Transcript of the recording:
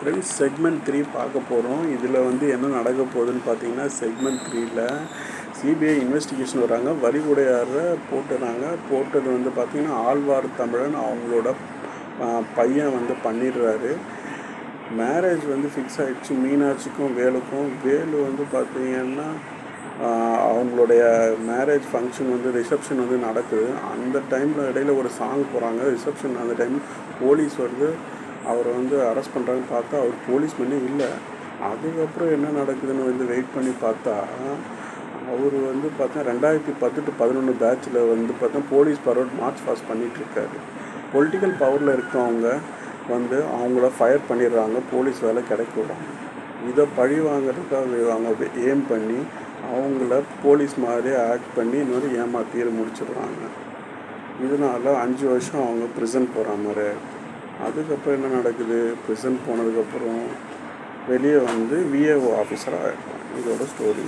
Friends, segment 3 பார்க்க போகிறோம். இதில் வந்து என்ன நடக்க போகுதுன்னு பார்த்தீங்கன்னா, செக்மெண்ட் 3ல் சிபிஐ இன்வெஸ்டிகேஷன் வராங்க. வரிவுடையாரை போட்டது வந்து பார்த்திங்கன்னா ஆழ்வார் தமிழன் அவங்களோட பையன் வந்து பண்ணிடுறாரு. மேரேஜ் வந்து ஃபிக்ஸ் ஆகிடுச்சு மீனாட்சிக்கும் வேலுக்கும். வேலு வந்து பார்த்திங்கன்னா அவங்களுடைய மேரேஜ் ஃபங்க்ஷன் வந்து ரிசப்ஷன் வந்து நடக்குது. அந்த டைமில் இடையில் ஒரு சாங் போகிறாங்க. ரிசப்ஷன் அந்த டைம் போலீஸ் வருது. அவரை வந்து அரெஸ்ட் பண்ணுறாங்கன்னு பார்த்தா அவர் போலீஸ் பண்ணி இல்லை. அதுக்கப்புறம் என்ன நடக்குதுன்னு வந்து வெயிட் பண்ணி பார்த்தா அவர் வந்து பார்த்தா 2010 to 11 பேட்சில் வந்து பார்த்தா police Barot March pass பண்ணிகிட்ருக்காரு. Political பவரில் இருக்கவங்க வந்து அவங்கள ஃபயர் பண்ணிடுறாங்க, போலீஸ் வேலை கிடைக்க விடாங்க. இதை பழி வாங்கிறதுக்காக அவங்க ஏம் பண்ணி அவங்கள போலீஸ் மாதிரியே ஆக்ட் பண்ணி இன்னொரு ஏமாற்றி முடிச்சிடுறாங்க. இதனால் 5 வருஷம் அவங்க ப்ரிசன் போகிற மாதிரி. அதுக்கப்புறம் என்ன நடக்குது, ப்ரிசன் போனதுக்கப்புறம் வெளியே வந்து விஏஓ ஆஃபீஸராக ஆகிடுவாங்க. இதோட ஸ்டோரி.